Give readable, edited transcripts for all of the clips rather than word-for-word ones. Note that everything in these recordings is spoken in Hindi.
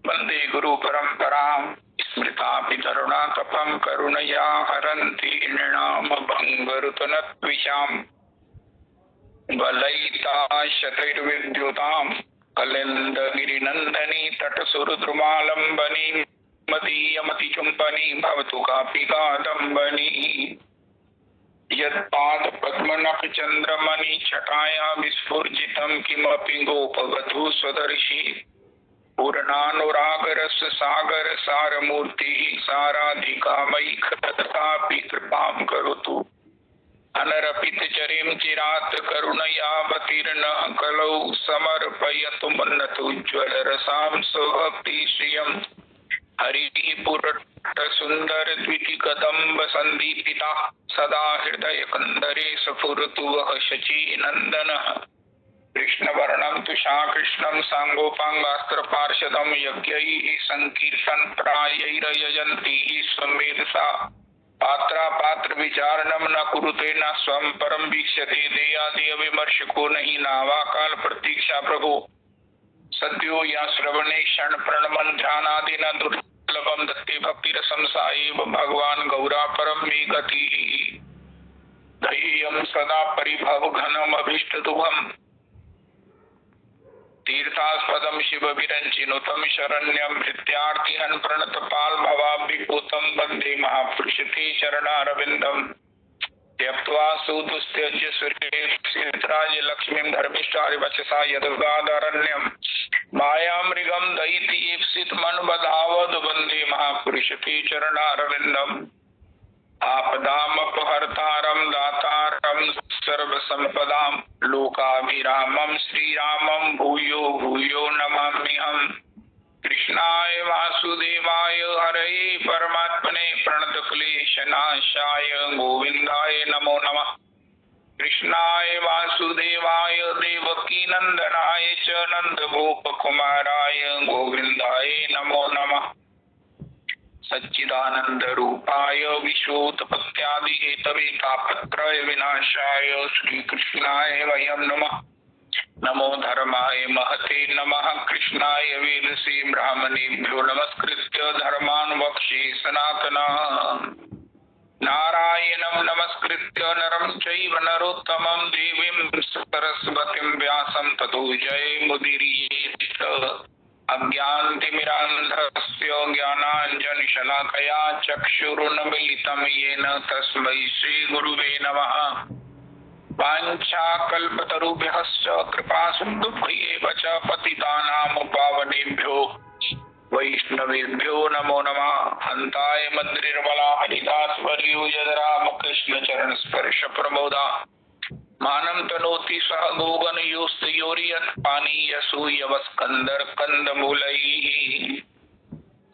वंदे गुरु परंपरां स्मृतापि तरुणा तपं करुणया हरन्ति नृणाम भंगरुतनत्विषाम् वलयिता शतैर्विद्युतां कलिन्दगिरिनन्दनी तटसुरद्रुमालम्बनी मदीयमतिचुम्बनी भवतु कापि कादम्बनी यत्पादपद्मनखचन्द्रमणि छटाया विस्फुर्जितं किमपि गोपवधू स्वदर्शी पूर्णानुरागरस सागर सारमूर्तिः साराधिका मयि कदापि कृपां करोतु। अनरपितचरीं चिरात् करुणयावतीर्णः कलौ समर्पयतु मन्नतोज्ज्वलरसां स्वभक्तिश्रियम् हरिः पुरट्टसुन्दर द्वितिकदम्ब सन्दीपिता सदा हृदय कन्दरे स्फुरतु वः शचीनन्दनः कृष्णवर्णं तुषाकृष्णं साङ्गोपाङ्गास्त्रपार्षदं यज्ञैः सङ्कीर्तनप्रायैर्यजन्ति स्वमेधसा पात्रापात्रविचारणं न कुरुते न स्वं परं वीक्ष्यते देयादेय विमर्शको नहि नावाकाल प्रतीक्षा प्रभो सद्यो या श्रवणे क्षण प्रणमन ध्यानादिना दुर्लभं दत्ते भक्तिरसं सा एव भगवान् गौरा परं मे गतिः ध्येयं सदा परिभवघनमभीष्टदुःखम् तीर्थास्पदं शिवविरञ्चिनुतं शरण्यं भृत्यार्तिहन् प्रणतपाल भवाब्धिपूतं वन्दे महापुरुष ते चरणारविन्दम् त्यक्त्वा सुदुस्त्यज्य सुरेन्द्राय लक्ष्मीं धर्मिष्ठारिवचसा यदुगादारण्यं मायामृगं दैत्येप्सितमनुबधावद् वन्दे महापुरुष ते चरणारविन्दम् आपदामपहर्तारं दातारं सर्वसम्पदां लोकाभिरामं श्रीरामं भूयो भूयो नमाम्यहम्। कृष्णाय वासुदेवाय हरये परमात्मने प्रणतक्लेशनाशाय गोविन्दाय नमो नमः। कृष्णाय वासुदेवाय देवकीनन्दनाय च नन्दगोपकुमाराय गोविन्दाय नमो नमः। सच्चिदानंद रूपाय विश्वोत्पत्त्यादि हेतवे तापत्रय विनाशाय श्री कृष्णाय वयं नमः। नमो धर्माय महते नमः। कृष्णाय वेदसे ब्राह्मणेभ्यो नमस्कृत्य धर्मान् वक्ष्ये सनातनः नारायणं नमस्कृत्य नरं चैव नरोत्तमं देवीं सरस्वतीं व्यासं ततो जयमुदीरयेत्। अज्ञानतिमिरान्धस्य ज्ञानाञ्जनशलाकया चक्षुरुन्मीलितं येन तस्मै श्रीगुरुवे नमः। वाञ्छाकल्पतरुभ्यश्च कृपासिन्धुभ्येव च पतितानां पावनेभ्यो वैष्णवेभ्यो नमो नमः। हन्ताय मद्रिर्मला हरिदासवर्यो यद्रामकृष्ण चरण स्पर्श प्रमोदा मानं तनोति सह गोगन योस्तयोर्यत् पानीयसूयवस्कन्दर कंदमूलैः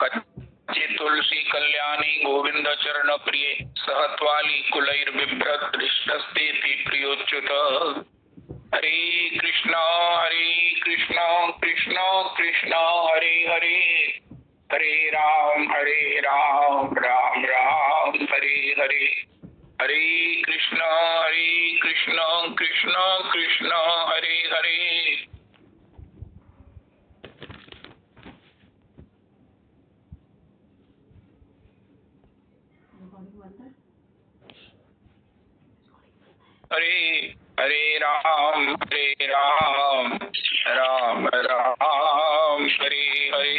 कच्चे तुलसी कल्याणी गोविंद चरण प्रिय सहत्वाली कुलैर्बिभ्रत दृष्टस्तेति प्रियोच्युत। हरे कृष्ण कृष्ण कृष्ण हरे हरे हरे राम राम राम हरे हरे हरे कृष्ण कृष्ण कृष्ण हरे हरे। हरे हरे राम राम राम हरे हरे।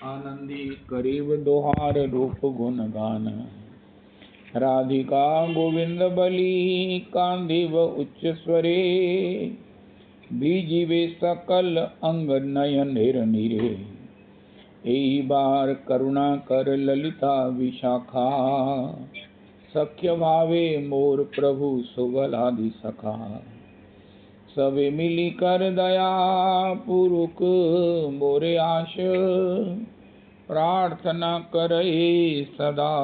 आनंदी करीब दोहार रूप गुण गान राधिका गोविंद बली कांदिव उच्च स्वरे बीजीवे सकल अंग नयन निरे एही बार करुणा कर ललिता विशाखा सख्य भावे मोर प्रभु सुगलादि सखा सबे मिली कर दया पुरुक मोरे आश प्रार्थना करे सदा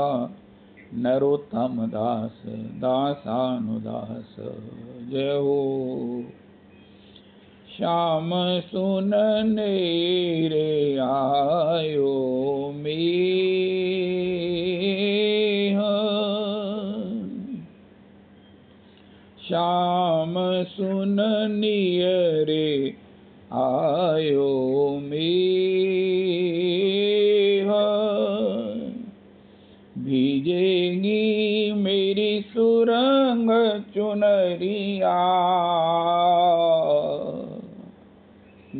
नरोत्तम दास दासानुदास। जय हो श्याम सुनने रे आयो मेह, भीजेगी मेरी सुरंग चुनरिया,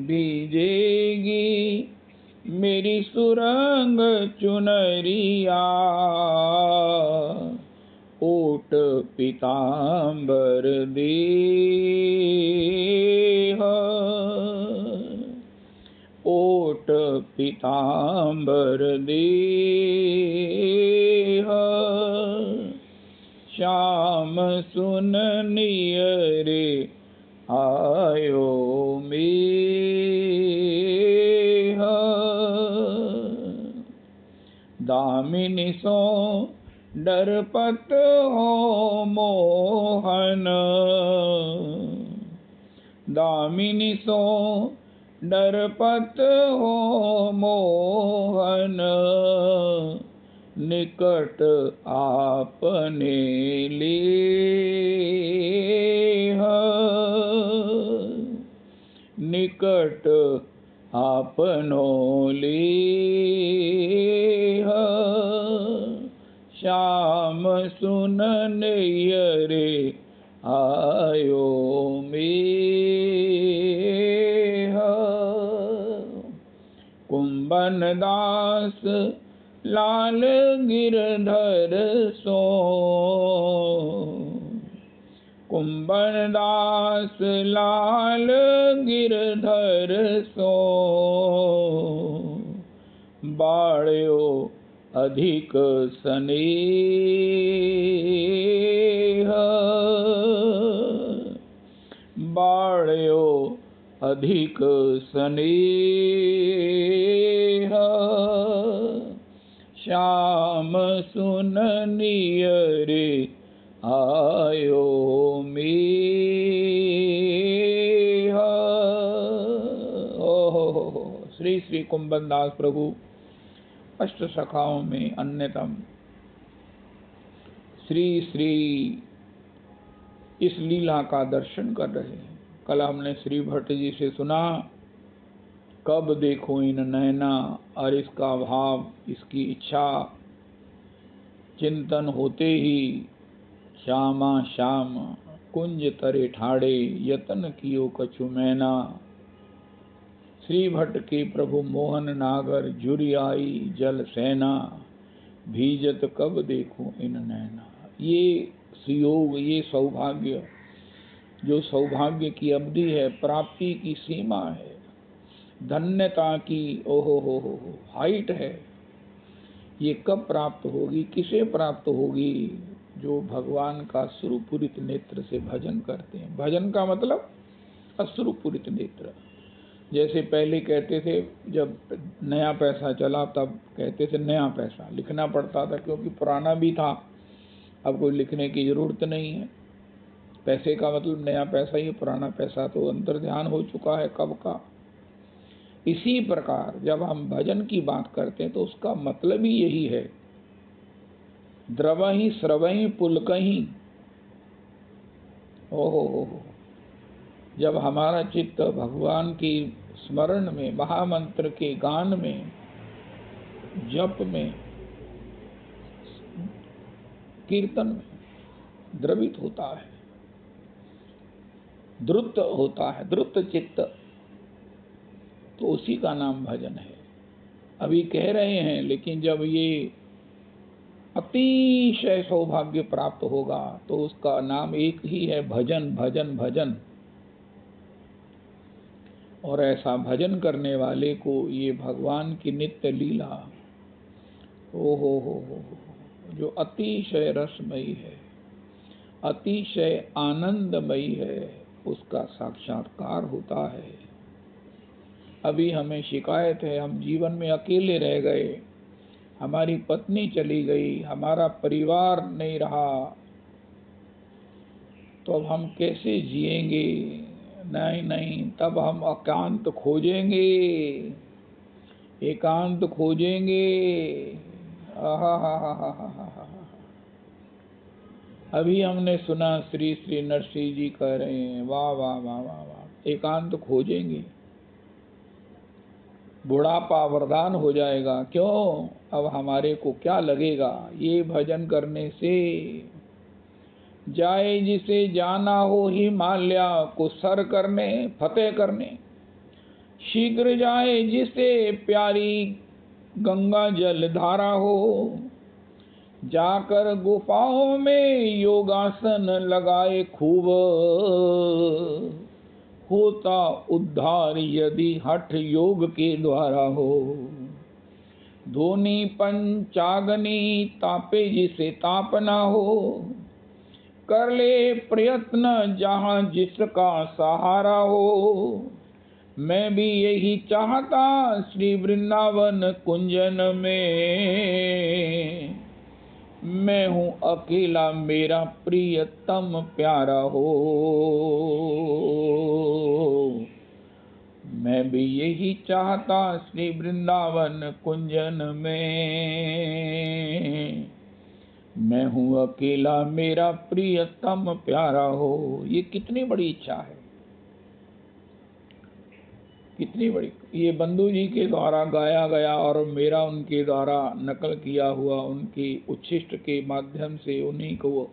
भीजेगी मेरी सुरंग चुनरिया, ओट पीतांबर देह, ओट पीतांबर देह, श्याम सुननिय रे आयो मेह, दामिनी सो डरपत हो मोहन, दामिनी सो डरपत हो मोहन, निकट आपने लेह, निकट आपनो लेह, श्याम सुननिय रे आयो मेह, कुंभन दास लाल गिरधर सो, कुंभन दास लाल गिरधर सो, बाळ्यो अधिक स्नेह, बाळ्यो अधिक स्नेह, श्याम सुननिय रे आयो मेह। ओहो, श्री श्री कुंभन दास प्रभु अष्ट सखाओं में अन्यतम श्री श्री इस लीला का दर्शन कर रहे हैं। कल हमने श्री भट्ट जी से सुना, कब देखो इन नैना, और इसका भाव, इसकी इच्छा, चिंतन होते ही श्यामा श्याम कुंज तरे ठाड़े, यतन कियो कछु मैना। श्री भट्ट के प्रभु मोहन नागर जुरी आई जल सेना, भीजत कब देखो इन नैना। ये सुयोग, ये सौभाग्य, जो सौभाग्य की अवधि है, प्राप्ति की सीमा है, धन्यता की हो हाइट है, ये कब प्राप्त होगी, किसे प्राप्त होगी? जो भगवान का श्रुपूरित नेत्र से भजन करते हैं। भजन का मतलब अश्रुपूरित नेत्र। जैसे पहले कहते थे, जब नया पैसा चला तब कहते थे नया पैसा, लिखना पड़ता था क्योंकि पुराना भी था, अब कोई लिखने की जरूरत नहीं है। पैसे का मतलब नया पैसा ही, पुराना पैसा तो अंतर्ध्यान हो चुका है कब का। इसी प्रकार जब हम भजन की बात करते हैं तो उसका मतलब ही यही है, द्रवहि स्रवहि पुलकहि। ओहो, जब हमारा चित्त भगवान की स्मरण में, महामंत्र के गान में, जप में, कीर्तन में द्रवित होता है, द्रुत होता है, द्रुत चित्त, तो उसी का नाम भजन है। अभी कह रहे हैं, लेकिन जब ये अतिशय सौभाग्य प्राप्त होगा तो उसका नाम एक ही है, भजन भजन भजन। और ऐसा भजन करने वाले को ये भगवान की नित्य लीला, हो, जो अतिशय रसमयी है, अतिशय आनंदमयी है, उसका साक्षात्कार होता है। अभी हमें शिकायत है, हम जीवन में अकेले रह गए, हमारी पत्नी चली गई, हमारा परिवार नहीं रहा, तो अब हम कैसे जिएंगे? नहीं, तब हम एकांत खोजेंगे, एकांत खोजेंगे। अभी हमने सुना श्री श्री नरसिंह जी कह रहे हैं, वाह वाह वाह वाह वाह, एकांत खोजेंगे। बुढ़ापा वरदान हो जाएगा। क्यों? अब हमारे को क्या लगेगा? ये भजन करने से जाए जिसे जाना हो हिमालय को सर करने, फतेह करने, शीघ्र जाए जिसे प्यारी गंगा जल धारा हो, जाकर गुफाओं में योगासन लगाए खूब, होता उद्धार यदि हठ योग के द्वारा हो। धोनी पंचाग्नि तापे जिसे ताप ना हो, कर ले प्रयत्न जहाँ जिसका सहारा हो। मैं भी यही चाहता श्री वृंदावन कुंजन में, मैं हूँ अकेला मेरा प्रियतम प्यारा हो। मैं भी यही चाहता श्री वृंदावन कुंजन में, मैं हूँ अकेला मेरा प्रियतम प्यारा हो। ये कितनी बड़ी इच्छा है, कितनी बड़ी। ये बंधु जी के द्वारा गाया गया और मेरा उनके द्वारा नकल किया हुआ, उनकी उच्छिष्ट के माध्यम से उन्हीं को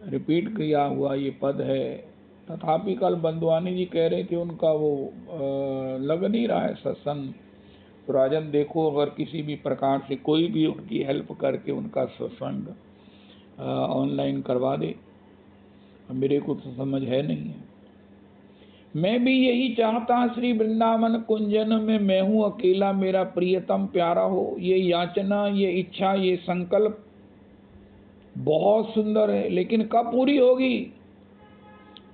रिपीट किया हुआ ये पद है। तथापि कल बंधुआनी जी कह रहे कि उनका वो लग नहीं रहा है सत्संग। तो राजन देखो, अगर किसी भी प्रकार से कोई भी उनकी हेल्प करके उनका सत्संग ऑनलाइन करवा दे, मेरे को तो समझ है नहीं है। मैं भी यही चाहता श्री वृंदावन कुंजन में, मैं हूँ अकेला मेरा प्रियतम प्यारा हो। ये याचना, ये इच्छा, ये संकल्प बहुत सुंदर है, लेकिन कब पूरी होगी?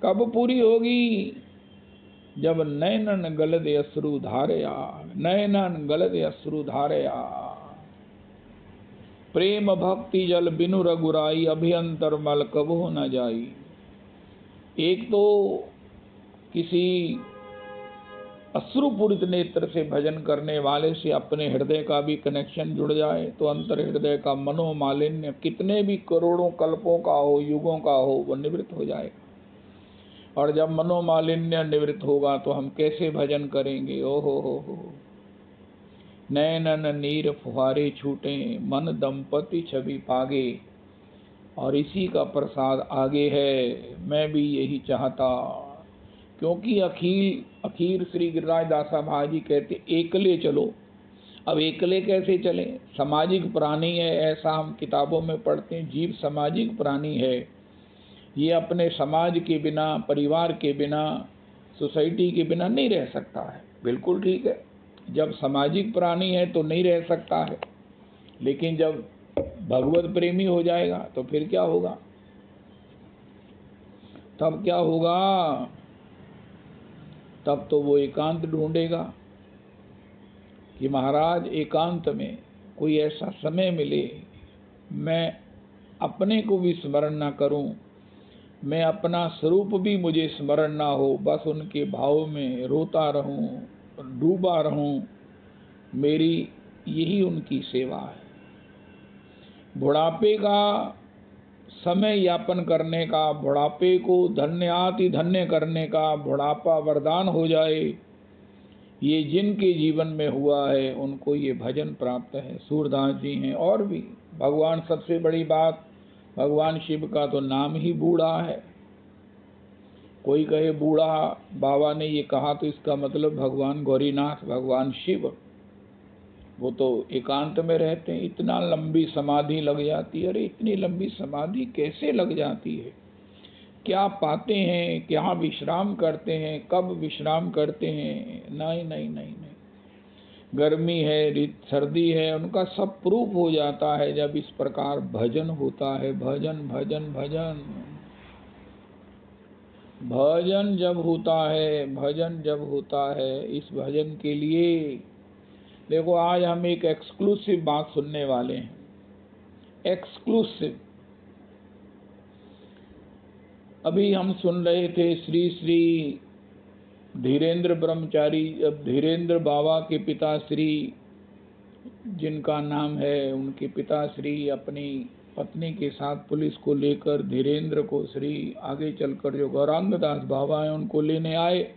कब पूरी होगी? जब नैनन गलद अश्रु धारया, नैनन गलद अश्रु धारया, प्रेम भक्ति जल बिनु रघुराई, अभियंतर मल कबो न जाई। एक तो किसी अश्रुपूरित नेत्र से भजन करने वाले से अपने हृदय का भी कनेक्शन जुड़ जाए तो अंतर हृदय का मनोमालिन्य कितने भी करोड़ों कल्पों का हो, युगों का हो, वो निवृत्त हो जाएगा। और जब मनोमालिन्य निवृत्त होगा तो हम कैसे भजन करेंगे? ओहो हो। नैनन नीर फुहारे छूटे, मन दंपति छवि पागे, और इसी का प्रसाद आगे है। मैं भी यही चाहता, क्योंकि अखीर श्री गिरिराज दासा भाजी कहते एकले चलो। अब एकले कैसे चले? सामाजिक प्राणी है, ऐसा हम किताबों में पढ़ते हैं। जीव सामाजिक प्राणी है, ये अपने समाज के बिना, परिवार के बिना, सोसाइटी के बिना नहीं रह सकता है। बिल्कुल ठीक है, जब सामाजिक प्राणी है तो नहीं रह सकता है, लेकिन जब भगवत प्रेमी हो जाएगा तो फिर क्या होगा? तब क्या होगा? तब तो वो एकांत ढूंढेगा कि महाराज एकांत में कोई ऐसा समय मिले, मैं अपने को भी स्मरण ना करूं, मैं अपना स्वरूप भी मुझे स्मरण ना हो, बस उनके भाव में रोता रहूं, डूबा रहूं। मेरी यही उनकी सेवा है। बुढ़ापे का समय यापन करने का, बुढ़ापे को धन्याति धन्य करने का, बुढ़ापा वरदान हो जाए, ये जिनके जीवन में हुआ है उनको ये भजन प्राप्त है। सूरदास जी हैं और भी। भगवान, सबसे बड़ी बात, भगवान शिव का तो नाम ही बूढ़ा है। कोई कहे बूढ़ा बाबा ने ये कहा तो इसका मतलब भगवान गौरीनाथ, भगवान शिव, वो तो एकांत में रहते हैं। इतना लंबी समाधि लग जाती है। अरे इतनी लंबी समाधि कैसे लग जाती है? क्या पाते हैं? क्या विश्राम करते हैं? कब विश्राम करते हैं? नहीं नहीं नहीं नहीं। गर्मी है, सर्दी है, उनका सब प्रूफ हो जाता है जब इस प्रकार भजन होता है। भजन भजन भजन भजन जब होता है, भजन जब होता है, इस भजन के लिए देखो आज हम एक एक्सक्लूसिव बात सुनने वाले हैं। एक्सक्लूसिव। अभी हम सुन रहे थे श्री श्री धीरेन्द्र ब्रह्मचारी, अब धीरेन्द्र बाबा के पिताश्री जिनका नाम है, उनके पिताश्री अपनी पत्नी के साथ पुलिस को लेकर धीरेन्द्र को श्री आगे चलकर जो गौरांग दास बाबा हैं उनको लेने आए।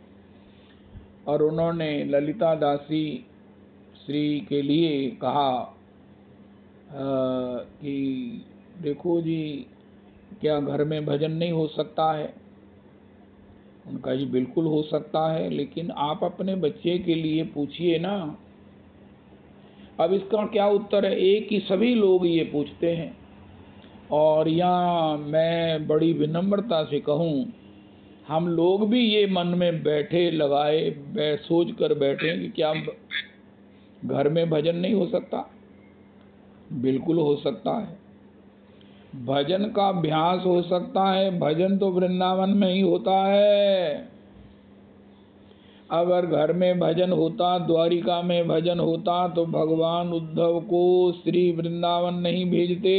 और उन्होंने ललिता दासी श्री के लिए कहा कि देखो जी, क्या घर में भजन नहीं हो सकता है? उनका जी बिल्कुल हो सकता है, लेकिन आप अपने बच्चे के लिए पूछिए ना। अब इसका क्या उत्तर है? एक ही सभी लोग ये पूछते हैं। और यहाँ मैं बड़ी विनम्रता से कहूँ, हम लोग भी ये मन में बैठे लगाए सोच कर बैठे कि क्या घर में भजन नहीं हो सकता? बिल्कुल हो सकता है। भजन का अभ्यास हो सकता है। भजन तो वृंदावन में ही होता है। अगर घर में भजन होता, द्वारिका में भजन होता, तो भगवान उद्धव को श्री वृंदावन नहीं भेजते।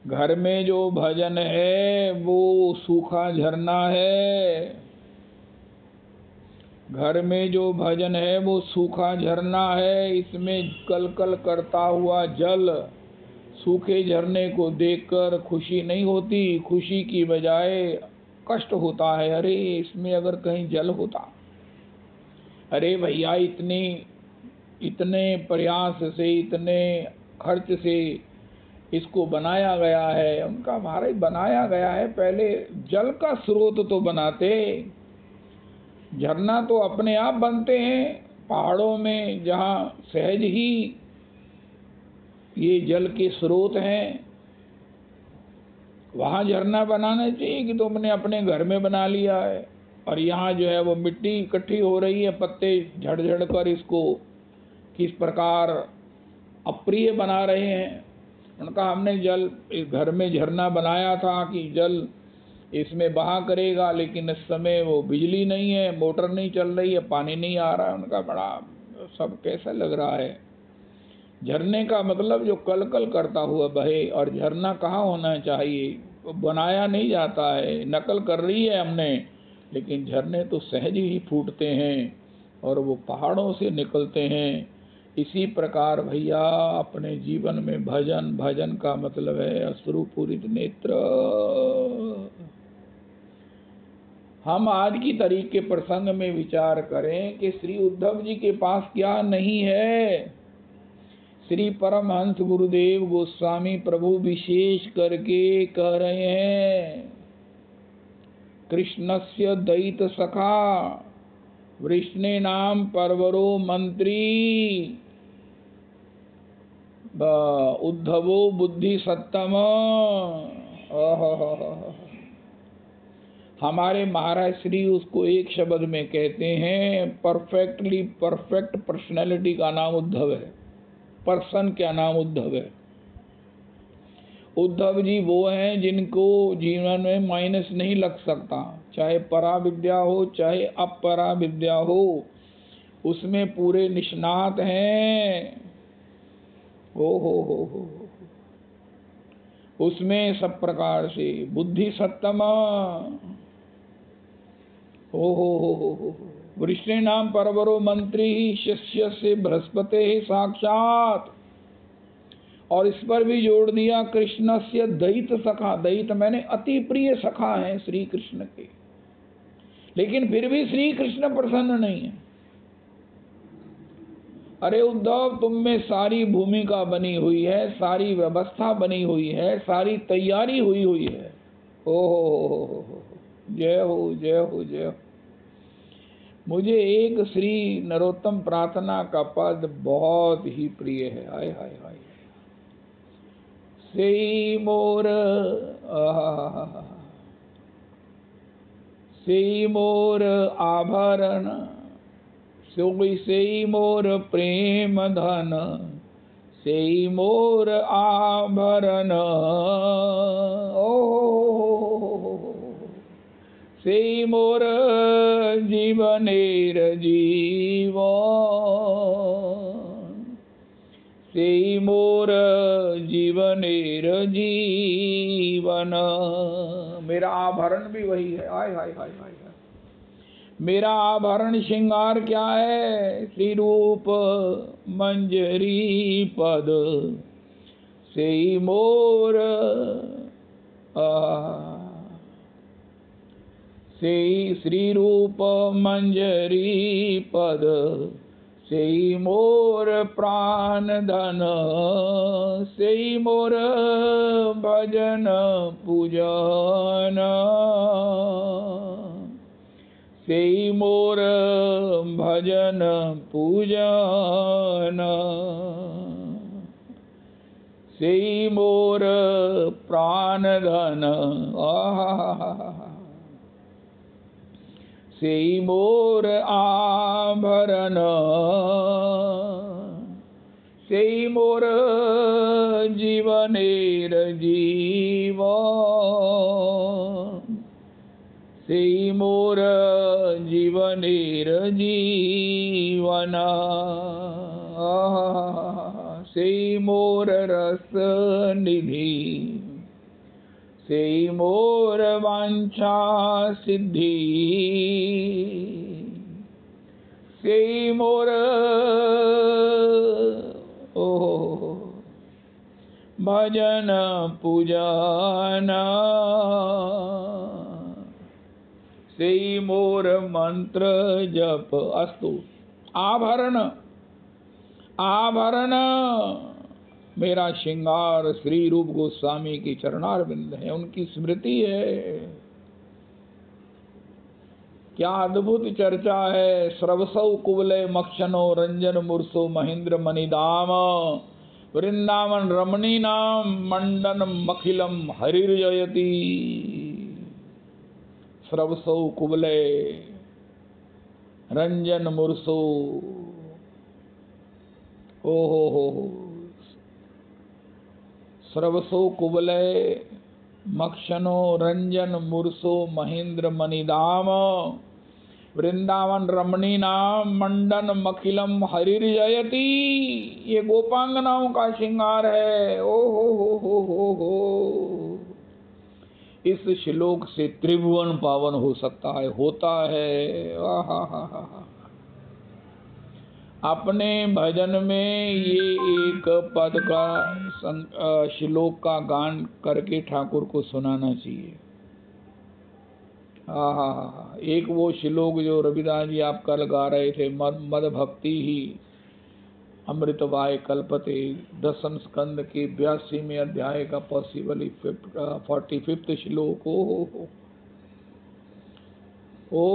घर में जो भजन है वो सूखा झरना है। घर में जो भजन है वो सूखा झरना है। इसमें कल कल करता हुआ जल, सूखे झरने को देखकर खुशी नहीं होती, खुशी की बजाय कष्ट होता है। अरे इसमें अगर कहीं जल होता, अरे भैया इतने प्रयास से, इतने खर्च से इसको बनाया गया है। उनका महाराज बनाया गया है, पहले जल का स्रोत तो बनाते। झरना तो अपने आप बनते हैं पहाड़ों में, जहाँ सहज ही ये जल के स्रोत हैं, वहाँ झरना बनाना चाहिए कि तुमने अपने घर में बना लिया है। और यहाँ जो है वो मिट्टी इकट्ठी हो रही है, पत्ते झड़ झड़ कर इसको किस प्रकार अप्रिय बना रहे हैं। उनका हमने जल इस घर में झरना बनाया था कि जल इसमें बहा करेगा, लेकिन इस समय वो बिजली नहीं है, मोटर नहीं चल रही है, पानी नहीं आ रहा है। उनका बड़ा सब कैसा लग रहा है। झरने का मतलब जो कल कल करता हुआ बहे। और झरना कहाँ होना चाहिए? वो बनाया नहीं जाता है, नकल कर रही है हमने, लेकिन झरने तो सहज ही फूटते हैं और वो पहाड़ों से निकलते हैं। इसी प्रकार भैया अपने जीवन में भजन, भजन का मतलब है अश्रुपूरित नेत्र। हम आज की तारीख के प्रसंग में विचार करें कि श्री उद्धव जी के पास क्या नहीं है। श्री परमहंस गुरुदेव गोस्वामी प्रभु विशेष करके कह रहे हैं, कृष्णस्य दयित सखा वृष्णे नाम परवरो मंत्री उद्धवो बुद्धि सत्तम। हमारे महाराज श्री उसको एक शब्द में कहते हैं, परफेक्टली परफेक्ट पर्सनैलिटी का नाम उद्धव है। पर्सन क्या नाम उद्धव है। उद्धव जी वो हैं जिनको जीवन में माइनस नहीं लग सकता, चाहे परा विद्या हो चाहे अपरा विद्या हो, उसमें पूरे निष्णात हैं। हो उसमें सब प्रकार से बुद्धि सत्तम। हो वृष्णे नाम परवरो मंत्री शिष्य से बृहस्पति साक्षात। और इस पर भी जोड़ दिया, कृष्ण से दयित सखा। दयित मैंने अति प्रिय सखा है श्री कृष्ण के, लेकिन फिर भी श्री कृष्ण प्रसन्न नहीं है। अरे उद्धव, तुम में सारी भूमिका बनी हुई है, सारी व्यवस्था बनी हुई है, सारी तैयारी हुई है। ओहो, जय हो जय हो जय हो। मुझे एक श्री नरोत्तम प्रार्थना का पद बहुत ही प्रिय है। हाय हाय हाय। से मोर से मोर आभरण, से मोर प्रेम धन, से मोर आभरण। से मोर जीवनेर जीवन, से मोर जीवनेर जीवन। मेरा आभरण भी वही है। हाय हाय हाय हाय। मेरा आभरण श्रृंगार क्या है? श्री रूप मंजरी पद, से मोर सेई श्री रूप मंजरी पद, सेई मोर प्राण धन, सेई मोर भजन पूजन, सेई मोर भजन पूजन, सेई मोर प्राण धन, सेई मोर आभरण, सेई मोर जीवनेर जीवन, सेई मोर जीवनेर जीवन, सेई मोर रस निधि, सेई मोर वांछा सिद्धि, सेई मोर भजन पूजन, सेई मोर मंत्र जप। अस्तु। आभरण, आभरण मेरा श्रृंगार श्री रूप गोस्वामी की चरणारविंद है, उनकी स्मृति है। क्या अद्भुत चर्चा है। स्रवसौ कुवलय मक्षनो रंजन मुरसो महेंद्र मणिधाम, वृंदावन रमणी नाम मंडन मखिलम हरिर्जयति। स्रवसौ कुवलय रंजन मुरसो, ओ हो, स्रवसो कुवलय मक्षनो रंजन मुरसो महेंद्र मणिधाम, वृंदावन रमणी नाम मंडन मखिलम हरिर्जयति। ये गोपांगनाओं का श्रृंगार है। ओ हो। इस श्लोक से त्रिभुवन पावन हो सकता है, होता है। अपने भजन में ये एक पद का श्लोक का गान करके ठाकुर को सुनाना चाहिए। एक वो श्लोक जो रविदास जी आप कल गा रहे थे, मद भक्ति ही अमृतवाय कल्पते, 10वें स्कंद के 82वें अध्याय का पॉसिबली 45वां श्लोक। ओ,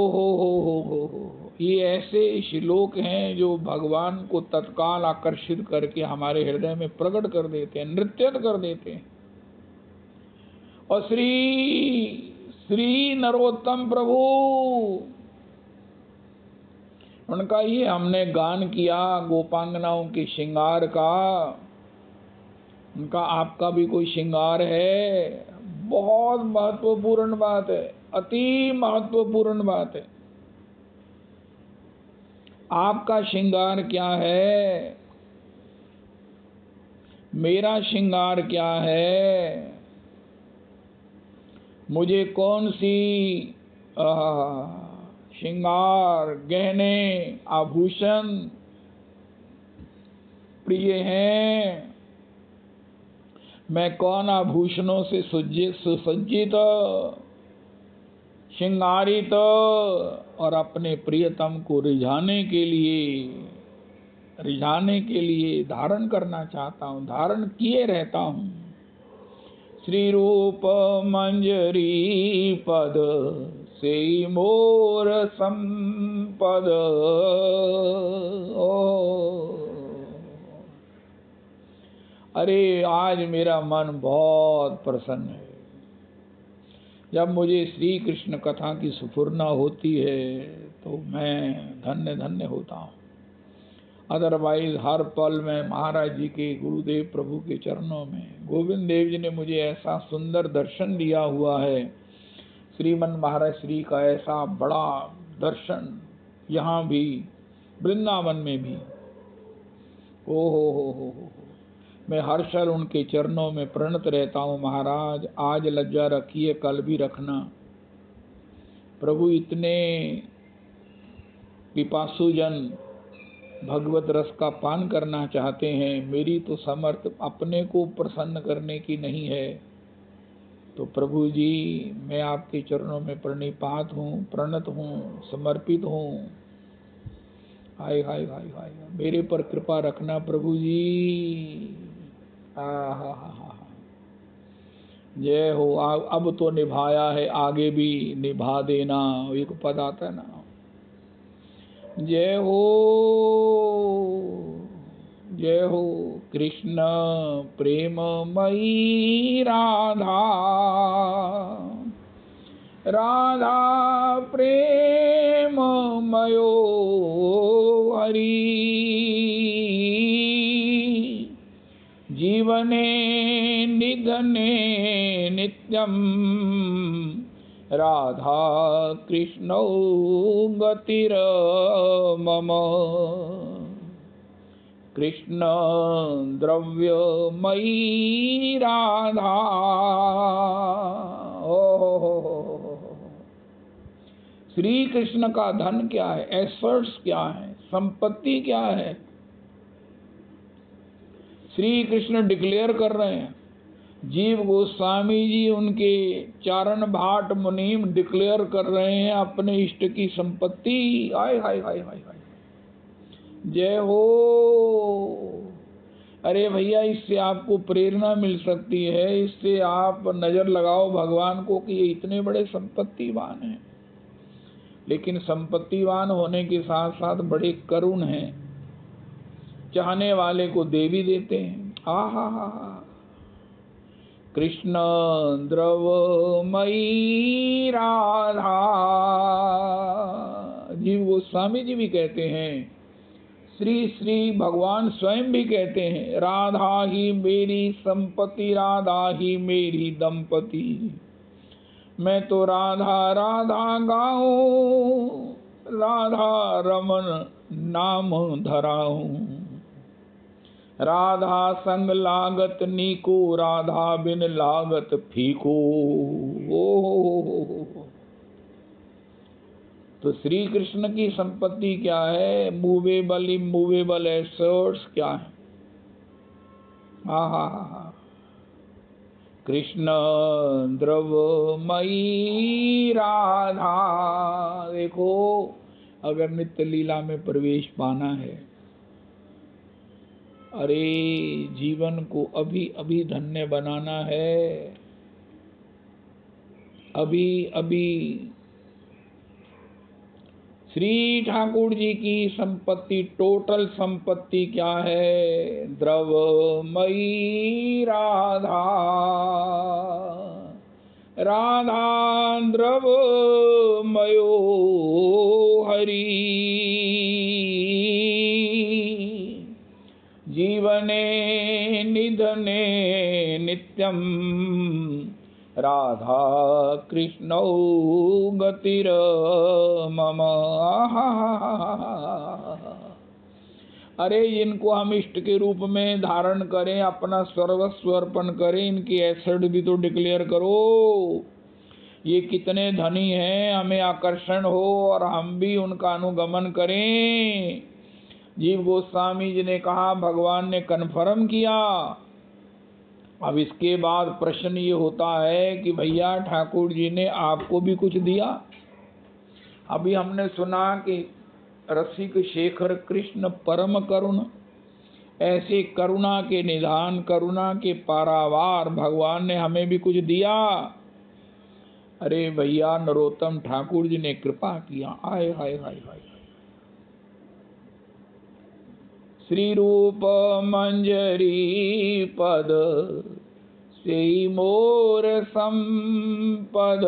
ये ऐसे श्लोक हैं जो भगवान को तत्काल आकर्षित करके हमारे हृदय में प्रकट कर देते हैं, नृत्य कर देते हैं। और श्री नरोत्तम प्रभु, उनका ही हमने गान किया गोपांगनाओं के श्रृंगार का। उनका आपका भी कोई श्रृंगार है। बहुत महत्वपूर्ण बात है, अति महत्वपूर्ण बात है। आपका श्रृंगार क्या है, मेरा श्रृंगार क्या है, मुझे कौन सी श्रृंगार गहने आभूषण प्रिय हैं, मैं कौन आभूषणों से सुसज्जित श्रृंगारित और अपने प्रियतम को रिझाने के लिए धारण करना चाहता हूँ, धारण किए रहता हूँ। श्री रूप मंजरी पद, सेई मोर संपद। अरे आज मेरा मन बहुत प्रसन्न है जब मुझे श्री कृष्ण कथा की स्फुरना होती है, तो मैं धन्य धन्य होता हूँ। अदरवाइज हर पल में महाराज जी के गुरुदेव प्रभु के चरणों में, गोविंद देव जी ने मुझे ऐसा सुंदर दर्शन दिया हुआ है। श्रीमन महाराज श्री का ऐसा बड़ा दर्शन यहाँ भी, वृंदावन में भी। ओ हो। मैं हर क्षण उनके चरणों में प्रणत रहता हूँ। महाराज आज लज्जा रखिए, कल भी रखना। प्रभु इतने पिपासु जन भगवत रस का पान करना चाहते हैं। मेरी तो समर्थ अपने को प्रसन्न करने की नहीं है, तो प्रभु जी मैं आपके चरणों में प्रणिपात हूँ, प्रणत हूँ, समर्पित हूँ। हाय हाय हाय हाय, मेरे पर कृपा रखना प्रभु जी। हा। जय हो। अब तो निभाया है, आगे भी निभा देना, एक पद आता है ना। जय हो जय हो कृष्ण प्रेममयी राधा, राधा प्रेममयो हरि, जीवने निधने नित्यं राधा कृष्णौ गतिर मम, कृष्ण द्रव्यमयी राधा। श्री कृष्ण का धन क्या है, एसेट्स क्या है, संपत्ति क्या है? श्री कृष्ण डिक्लेयर कर रहे हैं। जीव गोस्वामी जी उनके चारण भाट मुनीम डिक्लेयर कर रहे हैं अपने इष्ट की संपत्ति। हाय हाय हाय हाय हाय, जय हो। अरे भैया, इससे आपको प्रेरणा मिल सकती है, इससे आप नजर लगाओ भगवान को कि ये इतने बड़े संपत्तिवान हैं, लेकिन संपत्तिवान होने के साथ साथ बड़े करुण हैं, चाहने वाले को दे भी देते हैं। हा। कृष्ण द्रवमयी राधा, जीव गोस्वामी जी भी कहते हैं, श्री श्री भगवान स्वयं भी कहते हैं, राधा ही मेरी संपत्ति, राधा ही मेरी दंपति। मैं तो राधा राधा गाऊं, राधा रमन नाम धराऊं, राधा संग लागत नीको, राधा बिन लागत फीको। ओ तो श्री कृष्ण की संपत्ति क्या है? मूवेबल इमूवेबल एसेट्स क्या है? हा। कृष्ण द्रवमयी राधा। देखो, अगर नित्य लीला में प्रवेश पाना है, अरे जीवन को अभी अभी धन्य बनाना है, अभी अभी। श्री ठाकुर जी की संपत्ति, टोटल संपत्ति क्या है? द्रवमयी राधा, राधा द्रवमयो हरि, जीवने निधने नित्यं राधा कृष्णौ गतिर मम। अरे इनको हम इष्ट के रूप में धारण करें, अपना सर्वस्व अर्पण करें, इनकी एसेट भी तो डिक्लेयर करो। ये कितने धनी हैं, हमें आकर्षण हो और हम भी उनका अनुगमन करें। जीव गोस्वामी जी ने कहा, भगवान ने कन्फर्म किया। अब इसके बाद प्रश्न ये होता है कि भैया ठाकुर जी ने आपको भी कुछ दिया? अभी हमने सुना कि रसिक शेखर कृष्ण परम करुण, ऐसे करुणा के निधान, करुणा के पारावार भगवान ने हमें भी कुछ दिया। अरे भैया, नरोत्तम ठाकुर जी ने कृपा किया। आय हाय हाय हाय। श्री रूप मंजरी पद से मोर संपद,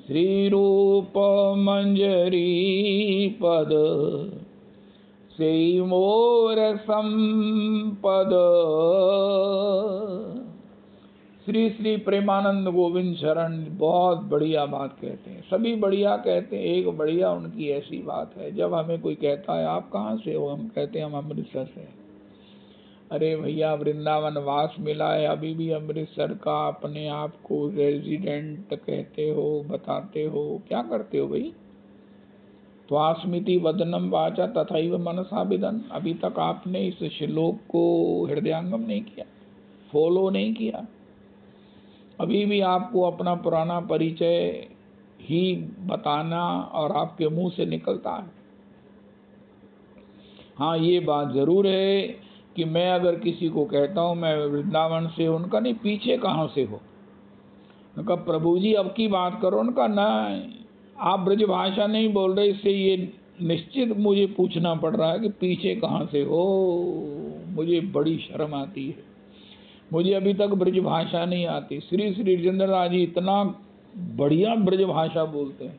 श्री रूप मंजरी पद से मोर संपद। श्री श्री प्रेमानंद गोविंद शरण बहुत बढ़िया बात कहते हैं, सभी बढ़िया कहते हैं, एक बढ़िया उनकी ऐसी बात है, जब हमें कोई कहता है आप कहाँ से हो, हम कहते हैं हम अमृतसर से। अरे भैया, वृंदावन वास मिला है, अभी भी अमृतसर का अपने आप को रेजिडेंट कहते हो, बताते हो, क्या करते हो भाई? त्वास्मिति वदनम वाचा तथैव मनसा विदन। अभी तक आपने इस श्लोक को हृदयांगम नहीं किया, फॉलो नहीं किया। अभी भी आपको अपना पुराना परिचय ही बताना और आपके मुंह से निकलता है। हाँ, ये बात जरूर है कि मैं अगर किसी को कहता हूँ मैं वृंदावन से, उनका नहीं पीछे कहाँ से हो, उनका प्रभु जी अब की बात करो, उनका ना आप ब्रजभाषा नहीं बोल रहे, इससे ये निश्चित मुझे पूछना पड़ रहा है कि पीछे कहाँ से हो। मुझे बड़ी शर्म आती है, मुझे अभी तक ब्रजभाषा नहीं आती। श्री श्री राजेंद्रनाथ जी इतना बढ़िया ब्रजभाषा बोलते हैं,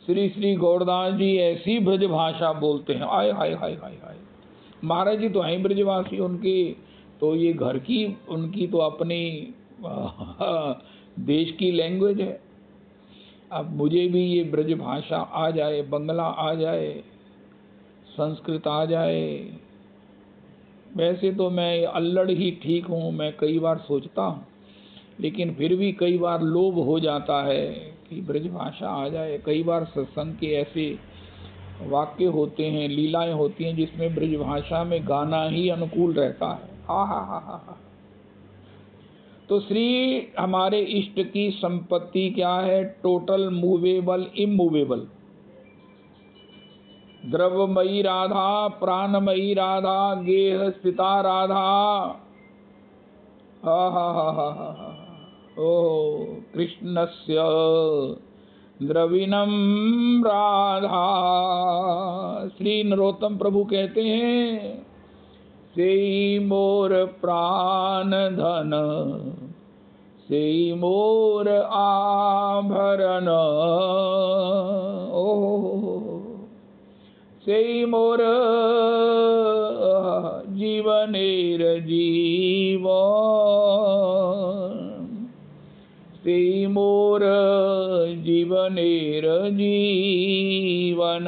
श्री श्री गौरदास जी ऐसी ब्रजभाषा बोलते हैं, आय हाय हाय हाय हाय। महाराज जी तो हैं ब्रजवासी, उनकी तो ये घर की, उनकी तो अपनी देश की लैंग्वेज है। अब मुझे भी ये ब्रजभाषा आ जाए, बंगला आ जाए, संस्कृत आ जाए। वैसे तो मैं अल्लड़ ही ठीक हूँ, मैं कई बार सोचता हूँ, लेकिन फिर भी कई बार लोभ हो जाता है कि ब्रजभाषा आ जाए। कई बार सत्संग के ऐसे वाक्य होते हैं, लीलाएं होती हैं जिसमें ब्रजभाषा में गाना ही अनुकूल रहता है। हा हा हा हा हा। तो श्री हमारे इष्ट की संपत्ति क्या है? टोटल मूवेबल इमूवेबल, द्रवमयी राधा, प्राणमयी राधा, गेह स्थिता राधा। हा हा हा हा हा। ओ कृष्णस्य द्रविणम राधा। श्री नरोत्तम प्रभु कहते हैं, से मोर प्राण धन, से मोर आभरण, ओ से मोर जीवनेर जीवन, से मोर जीवनेर जीवन।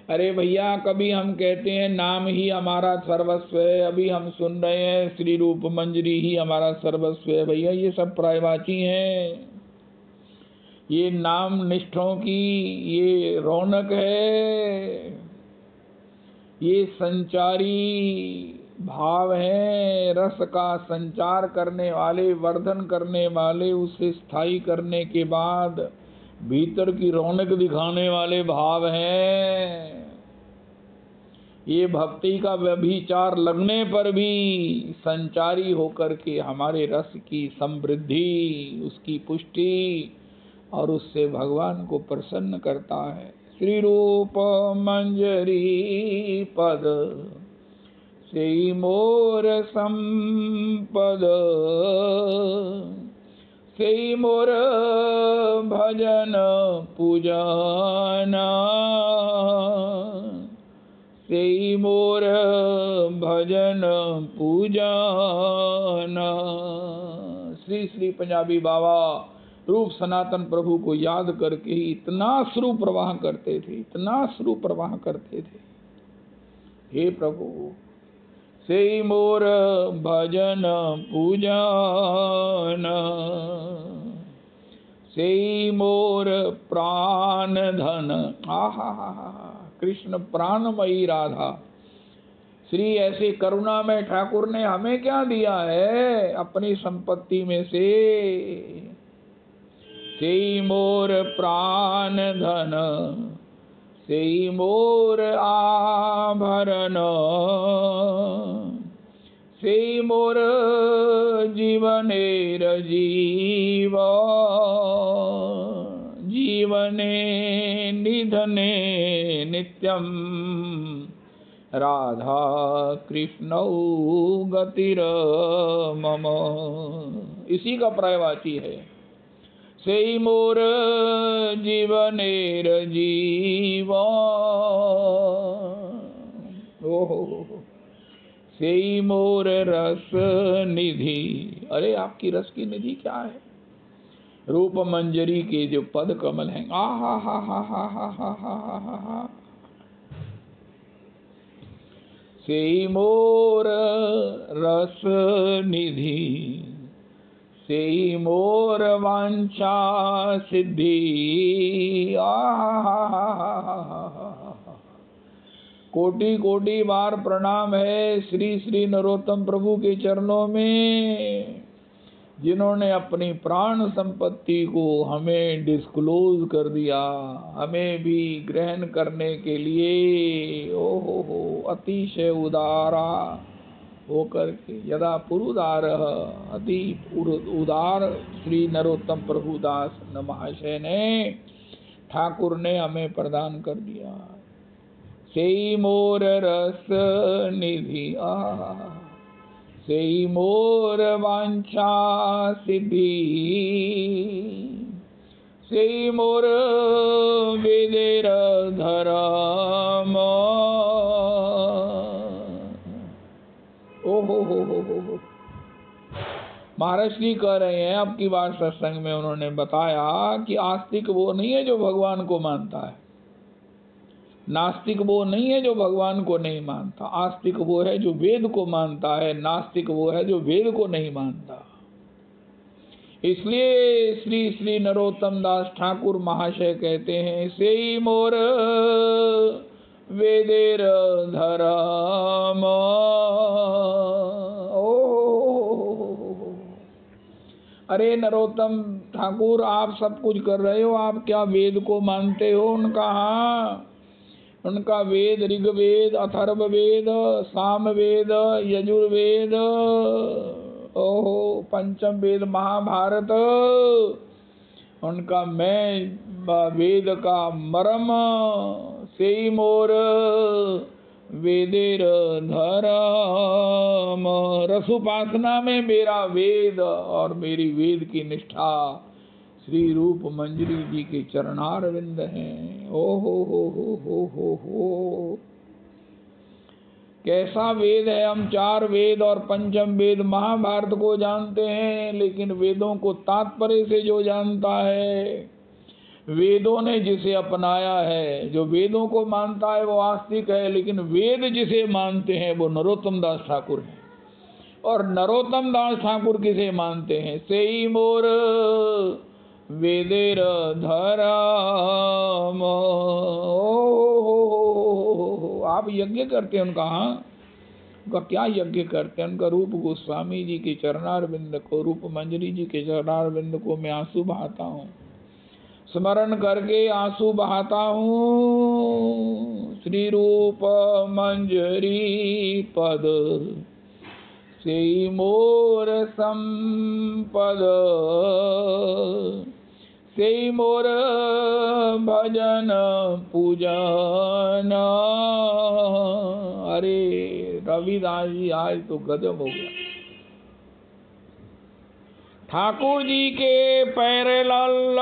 अरे भैया, कभी हम कहते हैं नाम ही हमारा सर्वस्व है, अभी हम सुन रहे हैं श्री रूप मंजरी ही हमारा सर्वस्व है। भैया ये सब प्रायवाची हैं, ये नाम निष्ठों की ये रौनक है, ये संचारी भाव है, रस का संचार करने वाले, वर्धन करने वाले, उसे स्थायी करने के बाद भीतर की रौनक दिखाने वाले भाव हैं। ये भक्ति का व्यभिचार लगने पर भी संचारी होकर के हमारे रस की समृद्धि, उसकी पुष्टि और उससे भगवान को प्रसन्न करता है। श्री रूप मंजरी पद, से मोर संपद, से मोर भजन पूजन, से मोर भजन पूजन। श्री श्री पंजाबी बाबा रूप सनातन प्रभु को याद करके ही इतना अश्रु प्रवाह करते थे, इतना अश्रु प्रवाह करते थे। हे प्रभु, से मोर भजन पूजन, से मोर प्राण धन। आहा हा हा। कृष्ण प्राणमयी राधा। श्री ऐसे करुणा में ठाकुर ने हमें क्या दिया है अपनी संपत्ति में से? से मोर प्राण धन, से मोर आभरण, से मोर जीवनेर जीवन, जीवने निधने नित्यम राधा कृष्णौ गतिर मम। इसी का पर्यायवाची है, से मोर जीवनेर जीवन। ओहो, से मोर रस निधि। अरे आपकी रस की निधि क्या है? रूप मंजरी के जो पद कमल हैं, आ हा हा हा हा हा हा हा हा हा। से मोर रस निधि, सेई मोर वांछा सिद्धि। कोटि कोटि बार प्रणाम है श्री श्री नरोत्तम प्रभु के चरणों में, जिन्होंने अपनी प्राण संपत्ति को हमें डिस्क्लोज कर दिया, हमें भी ग्रहण करने के लिए ओहो अतिशय उदारा होकर के, यदा पुरुदार अति उदार श्री नरोत्तम प्रभुदास महाशय ने, ठाकुर ने हमें प्रदान कर दिया। सेई मोर रस निधि सेई मोर वांछा सिद्धि, सेई मोर वेदेर धर्म। ओहो महाराज श्री कह रहे हैं, अब की बार सत्संग में उन्होंने बताया कि आस्तिक वो नहीं है जो भगवान को मानता है, नास्तिक वो नहीं है जो भगवान को नहीं मानता, आस्तिक वो है जो वेद को मानता है, नास्तिक वो है जो वेद को नहीं मानता। इसलिए श्री श्री नरोत्तम दास ठाकुर महाशय कहते हैं, सेई मोर वेदेर धर्म। अरे नरोत्तम ठाकुर, आप सब कुछ कर रहे हो, आप क्या वेद को मानते हो? उनका हाँ, उनका वेद ऋग्वेद, अथर्ववेद, सामवेद, यजुर्वेद, ओहो पंचम वेद महाभारत, उनका मैं वेद का मरम। सेई मोर वेदेर धर्म। रसोपासना में मेरा वेद और मेरी वेद की निष्ठा श्री रूप मंजरी जी के चरणारविंद हैं। ओ हो कैसा वेद है। हम 4 वेद और पंचम वेद महाभारत को जानते हैं, लेकिन वेदों को तात्पर्य से जो जानता है, वेदों ने जिसे अपनाया है, जो वेदों को मानता है वो आस्तिक है, लेकिन वेद जिसे मानते हैं वो नरोत्तम दास ठाकुर है। और नरोत्तम दास ठाकुर किसे मानते हैं? सेई मोर वेदेर धर्म। आप यज्ञ करते हैं उनका? हाँ, उनका क्या यज्ञ करते हैं? उनका रूप गोस्वामी जी के चरणारविंद को, रूप मंजरी जी के चरणारविंद को मैं आंसू बहाता हूँ, स्मरण करके आंसू बहाता हूँ। श्री रूप मंजरी पद सेई मोर संपद, सेई मोर भजन पूजन। अरे रविदास जी आज तो गजब हो गया। ठाकुर जी के पैरेलल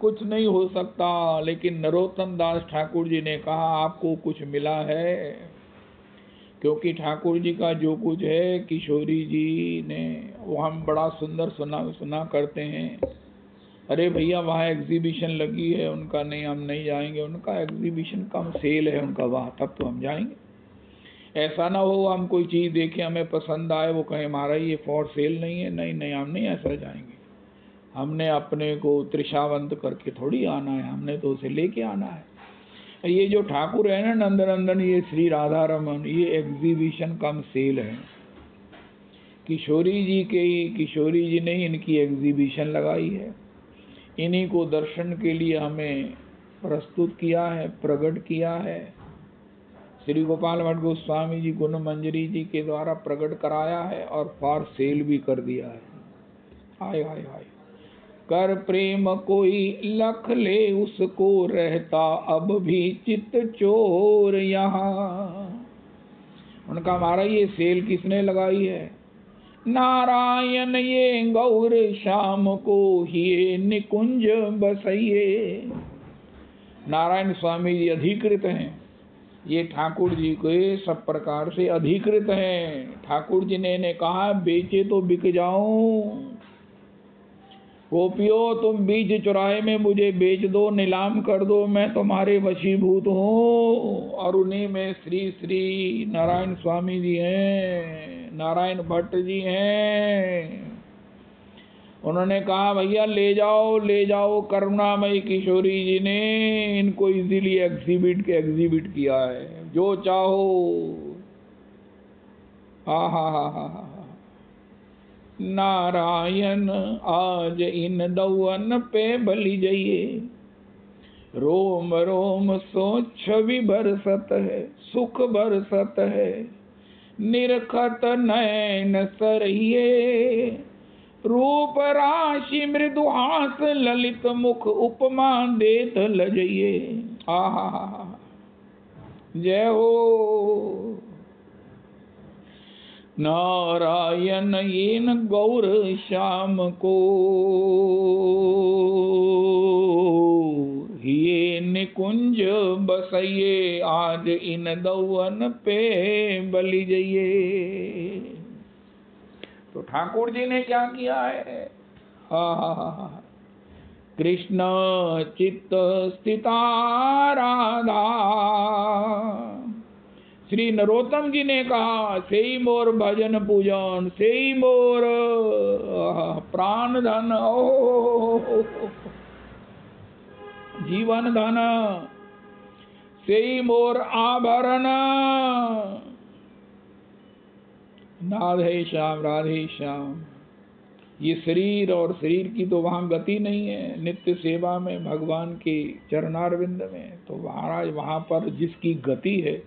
कुछ नहीं हो सकता, लेकिन नरोत्तम दास ठाकुर जी ने कहा आपको कुछ मिला है, क्योंकि ठाकुर जी का जो कुछ है किशोरी जी ने, वो हम बड़ा सुंदर सुना करते हैं। अरे भैया वहाँ एग्जीबिशन लगी है उनका, नहीं हम नहीं जाएंगे, उनका एग्जीबिशन कम सेल है उनका वहाँ, तब तो हम जाएंगे। ऐसा ना हो हम कोई चीज़ देखें हमें पसंद आए, वो कहे महाराज ये फॉर सेल नहीं है, नहीं नहीं हम नहीं ऐसा जाएंगे। हमने अपने को त्रिषावंत करके थोड़ी आना है, हमने तो उसे लेके आना है। ये जो ठाकुर है ना नंदनंदन, ये श्री राधा रमन, ये एग्जीबिशन कम सेल है। किशोरी जी ने इनकी एग्जीबिशन लगाई है, इन्हीं को दर्शन के लिए हमें प्रस्तुत किया है, प्रकट किया है। श्री गोपाल भट्ट गोस्वामी जी गुण मंजरी जी के द्वारा प्रकट कराया है और फॉर सेल भी कर दिया है। हाय हाय हाय। कर प्रेम कोई लख ले उसको रहता अब भी चित चोर यहाँ। उनका हमारा ये सेल किसने लगाई है? नारायण ये गौर श्याम को ही निकुंज बसइये। नारायण स्वामी जी अधिकृत हैं, ये ठाकुर जी के सब प्रकार से अधिकृत हैं। ठाकुर जी ने कहा बेचे तो बिक जाऊं, गोपियों तुम बीच चौराहे में मुझे बेच दो, नीलाम कर दो, मैं तुम्हारे वशीभूत हूँ। और उन्हीं में श्री श्री नारायण स्वामी जी हैं, नारायण भट्ट जी हैं। उन्होंने कहा भैया ले जाओ, करुणामयी किशोरी जी ने इनको इजीली एग्जिबिट किया है, जो चाहो। हा। नारायण आज इन दौवन पे बलि जइए, रोम रोम सो छवि बरसत है, सुख बरसत है, निरखत नयन सरहिए, रूप राशि मृदु हास ललित मुख, उपमा देत लजइए। आहा, जय हो नारायण येन गौर श्याम को, ये निकुंज बसइए, आज इन दौवन पे बलि जइए। तो ठाकुर जी ने क्या किया है? कृष्ण चित्त स्थिता राधा, श्री नरोत्तम जी ने कहा सेई मोर भजन पूजन, सेई मोर प्राण धन, ओ जीवन धन, सेई मोर आभरण। राधे श्याम राधे श्याम। ये शरीर और शरीर की तो वहाँ गति नहीं है, नित्य सेवा में भगवान के चरणारविंद में। तो महाराज वहाँ पर जिसकी गति है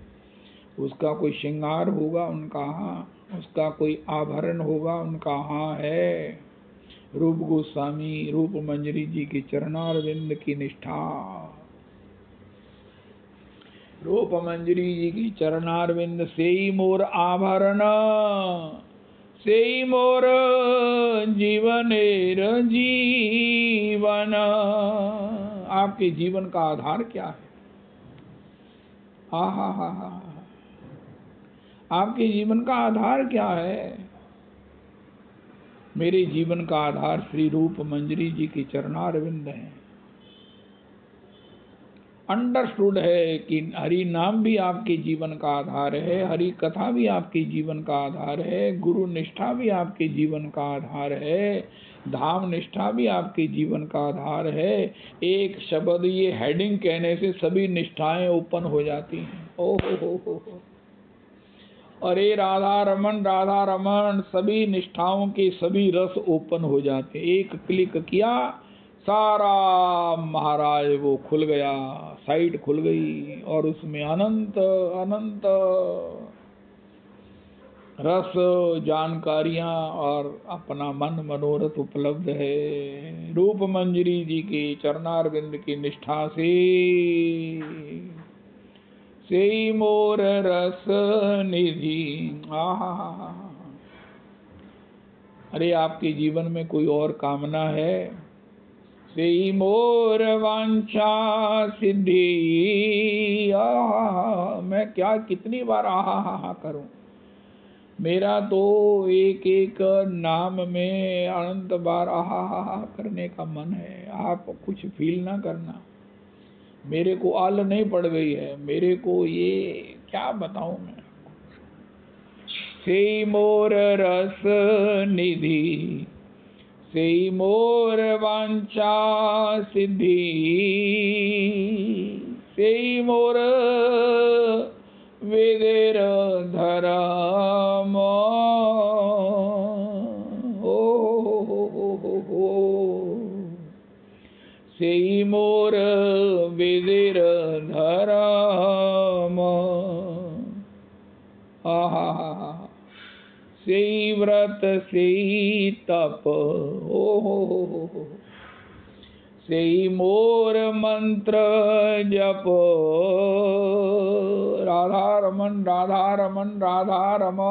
उसका कोई श्रृंगार होगा उनका हाँ, उसका कोई आभरण होगा उनका हाँ है। रूप गोस्वामी रूप मंजरी जी की चरणारविंद की निष्ठा, रूप मंजरी जी की चरणारविंद, सेई मोर आभरण, सेई मोर जीवनेर जीवन। आपके जीवन का आधार क्या है? हा। आपके जीवन का आधार क्या है? मेरे जीवन का आधार श्री रूप मंजरी जी की चरणारविंद है। अंडरस्टूड है कि हरि नाम भी आपके जीवन का आधार है, हरि कथा भी आपके जीवन का आधार है, गुरु निष्ठा भी आपके जीवन का आधार है, धाम निष्ठा भी आपके जीवन का आधार है। एक शब्द ये हेडिंग कहने से सभी निष्ठाएं ओपन हो जाती हैं। ओहो हो। अरे राधा रमन, सभी निष्ठाओं के सभी रस ओपन हो जाते। एक क्लिक किया सारा महाराज वो खुल गया, साइट खुल गई और उसमें अनंत अनंत रस जानकारियां और अपना मन मनोरथ उपलब्ध है। रूप मंजरी जी की चरणारविंद की निष्ठा से मोर रस निधि। आहा, अरे आपके जीवन में कोई और कामना है? सेई मोर वांछा सिद्धि। मैं क्या कितनी बार आहा करूं? मेरा तो एक एक नाम में अनंत बार आहा करने का मन है। आप कुछ फील ना करना। मेरे को आल नहीं पड़ गई है, मेरे को ये क्या बताऊं मैं। सेई मोर रस निधि, सेई मोर वांछा सिद्धि, सेई मोर वेदेर धर्म। सेई मोर वेदेर धर्म। आहा, सेई व्रत सेई तप। ओ सेई मोर मंत्र जप। राधा रमन राधा रमन राधा रमन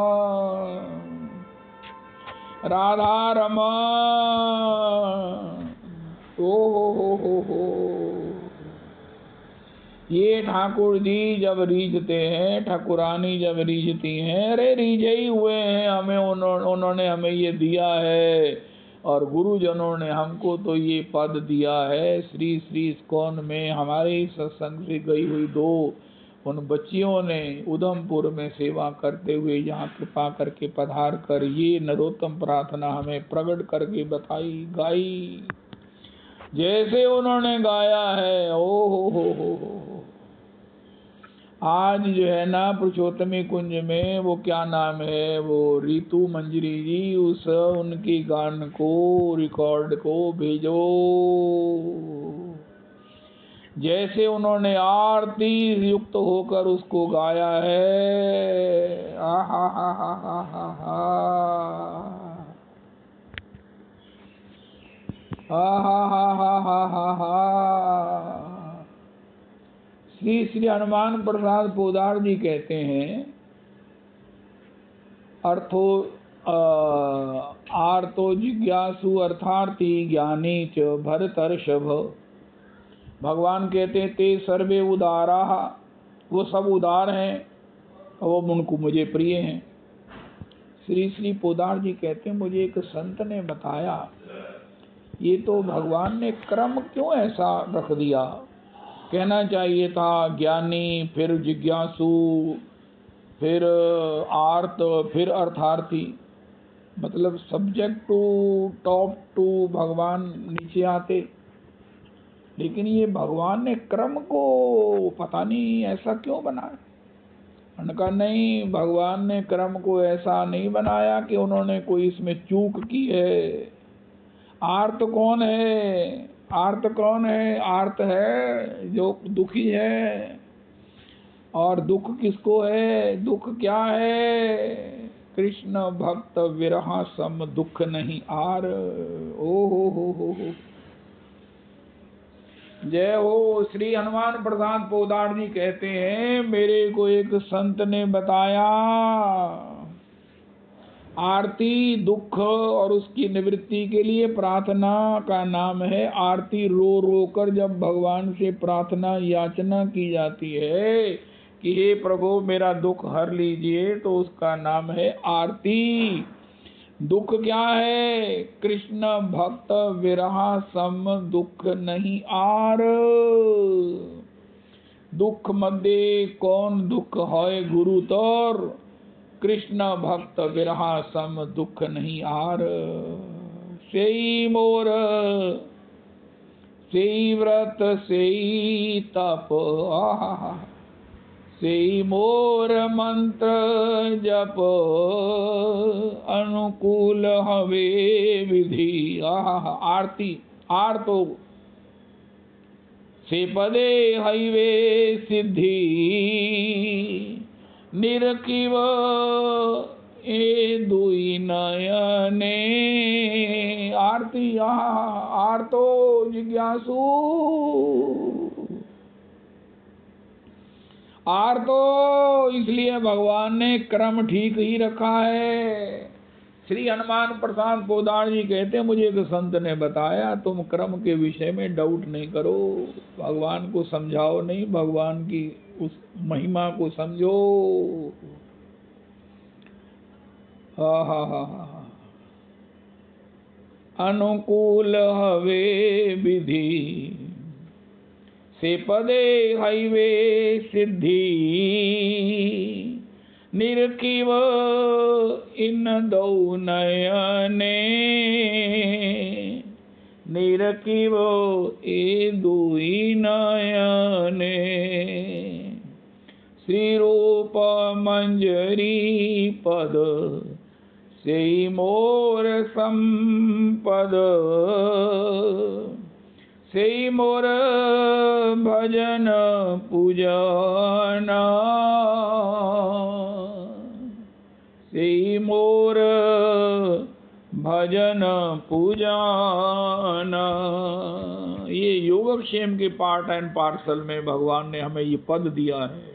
राधा रमन। हो। ये ठाकुर जी जब रीझते हैं, ठाकुरानी जब रीझती हैं, अरे रीझे ही हुए हैं हमें, उन्होंने हमें ये दिया है और गुरुजनों ने हमको तो ये पद दिया है। श्री श्री इस्कॉन में हमारे सत्संग से गई हुई 2 उन बच्चियों ने उधमपुर में सेवा करते हुए यहाँ कृपा करके पधार कर ये नरोत्तम प्रार्थना हमें प्रकट करके बताई, गाई। जैसे उन्होंने गाया है, ओ हो। आज जो है ना पुरुषोत्तमी कुंज में वो क्या नाम है, वो रीतू मंजरी जी, उस उनकी गान को रिकॉर्ड को भेजो। जैसे उन्होंने आरती युक्त होकर उसको गाया है, आहा हा हा हा हा हा, आहा हा हा हा हा हा। श्री श्री हनुमान प्रसाद पोदार जी कहते हैं, अर्थो आर्तो जिज्ञासु अर्थार्थी ज्ञानी च भरतर्षभ। भगवान कहते हैं ते सर्वे उदारा, वो सब उदार हैं और वो उनको मुझे प्रिय हैं। श्री श्री पोदार जी कहते हैं, मुझे एक संत ने बताया, ये तो भगवान ने क्रम क्यों ऐसा रख दिया, कहना चाहिए था ज्ञानी, फिर जिज्ञासु, फिर आर्त, फिर अर्थार्थी। मतलब सब्जेक्ट टू टॉप टू भगवान नीचे आते, लेकिन ये भगवान ने क्रम को पता नहीं ऐसा क्यों बनाया। उनका नहीं, भगवान ने क्रम को ऐसा नहीं बनाया कि उन्होंने कोई इसमें चूक की है। आर्त कौन है, आर्त कौन है, आर्त है जो दुखी है। और दुख किसको है, दुख क्या है, कृष्ण भक्त विरह सम दुख नहीं आर। ओ हो। जय हो। श्री हनुमान प्रसाद पोदार जी कहते हैं, मेरे को एक संत ने बताया, आरती दुख और उसकी निवृत्ति के लिए प्रार्थना का नाम है आरती। रो रो कर जब भगवान से प्रार्थना याचना की जाती है कि हे प्रभु मेरा दुख हर लीजिए, तो उसका नाम है आरती। दुख क्या है, कृष्ण भक्त विरह सम दुख नहीं आर। दुख मध्य कौन दुख है गुरु तोर, कृष्ण भक्त विरह सम दुख नहीं आर। सेई मोर सेई व्रत सेई तप, आहा, सेई मोर मंत्र जप, अनुकूल हवे विधि। आहा, आरती, आरतो से पदे हईवे सिद्धि, निरखिव ए दुई नयने। आरती, आरतो जिज्ञासु, आरतो इसलिए भगवान ने क्रम ठीक ही रखा है। श्री हनुमान प्रसाद पोदार जी कहते हैं, मुझे एक संत ने बताया, तुम क्रम के विषय में डाउट नहीं करो, भगवान को समझाओ नहीं, भगवान की उस महिमा को समझो। अनुकूल हवे विधि, से पदे हईवे सिद्धि, निरखिव इन दो नयने, निरखिव ए दुई नयने। श्री रूप मंजरी पद, सेई मोर संपद, सेई मोर भजन पूजना, सेई मोर भजन पूजना। ये योगक्षेम के पार्ट एंड पार्सल में भगवान ने हमें ये पद दिया है।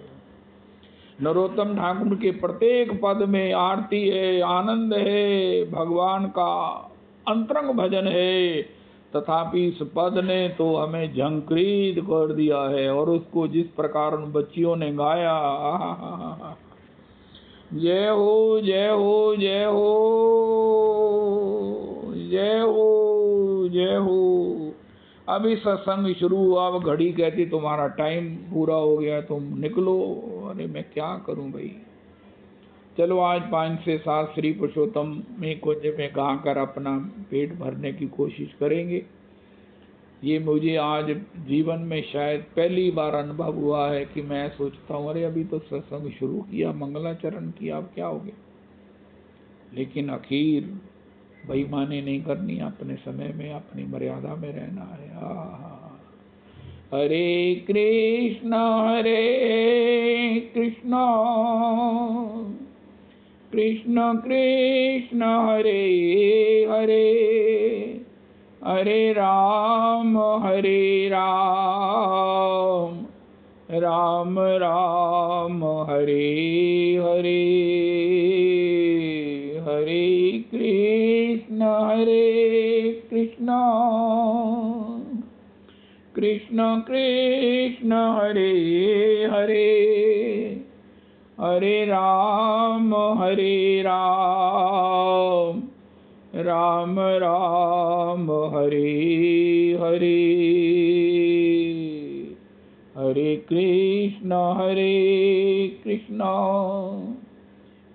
नरोत्तम ठाकुर के प्रत्येक पद में आरती है, आनंद है, भगवान का अंतरंग भजन है। तथापि इस पद ने तो हमें झंकृत कर दिया है, और उसको जिस प्रकार उन बच्चियों ने गाया, जय हो जय हो जय हो जय हो जय हो। अभी सत्संग शुरू हुआ, अब घड़ी कहती तुम्हारा टाइम पूरा हो गया, तुम निकलो। अरे मैं क्या करूं भाई। चलो आज 5 से 7 श्री पुरुषोत्तम में कुंज में गाकर अपना पेट भरने की कोशिश करेंगे। ये मुझे आज जीवन में शायद पहली बार अनुभव हुआ है कि मैं सोचता हूँ अरे अभी तो सत्संग शुरू किया, मंगलाचरण किया, अब क्या हो गया। लेकिन आखिर बेईमानी नहीं करनी, अपने समय में अपनी मर्यादा में रहना है। हरे कृष्ण कृष्ण कृष्ण हरे हरे, हरे राम राम राम हरे हरे, हरे कृष्ण कृष्ण कृष्ण हरे हरे, हरे राम राम राम हरे हरे, हरे कृष्ण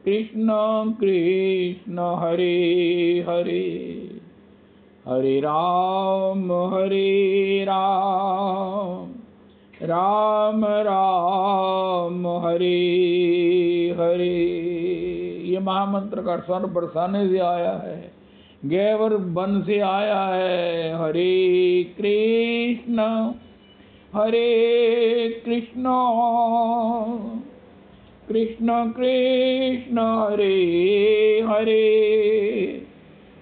कृष्ण कृष्ण हरे हरे, हरे राम राम राम हरे हरे। ये महामंत्र का स्वर बरसाने से आया है, गैवर वन से आया है। हरे कृष्ण कृष्ण कृष्ण हरे हरे,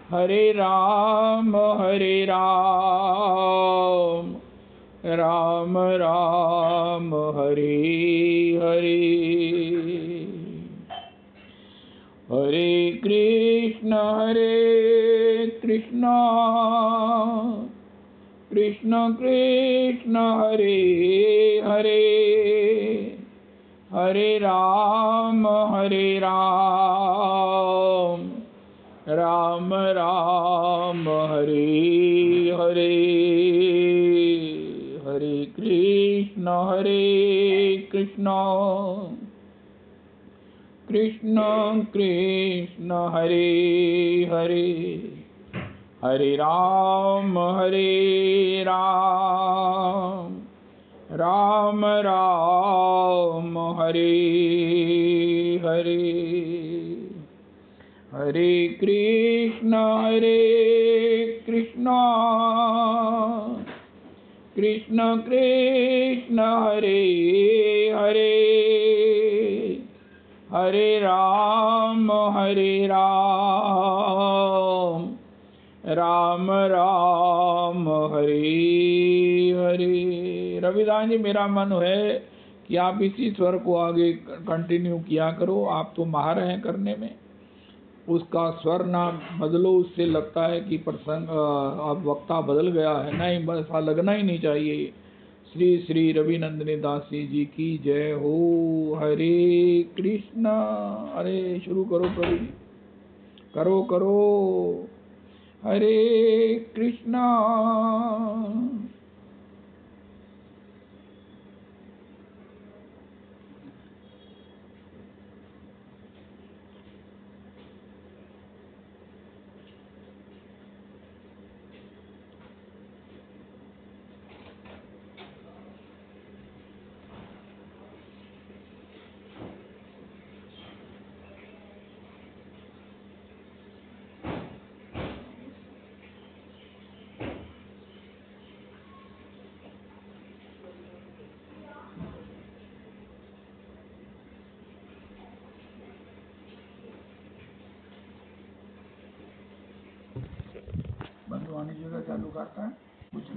हरे राम राम राम हरे हरे, हरे कृष्ण कृष्ण कृष्ण हरे हरे, हरे राम राम राम हरे हरे, हरे कृष्ण कृष्ण कृष्ण हरे हरे, हरे राम राम राम हरे हरे, हरे कृष्ण कृष्ण कृष्ण हरे हरे, हरे राम राम राम हरे हरे। रविदास जी, मेरा मन है कि आप इसी स्वर को आगे कंटिन्यू किया करो। आप तो माहिर हैं करने में, उसका स्वर ना बदलो, उससे लगता है कि प्रसंग अब वक्ता बदल गया है। नहीं, ऐसा लगना ही नहीं चाहिए। श्री श्री रविनंदनी दासी जी की जय हो। हरे कृष्णा। अरे शुरू करो प्रभु जी, करो। हरे कृष्णा। बंधु आने जगह चालू करता है कुछ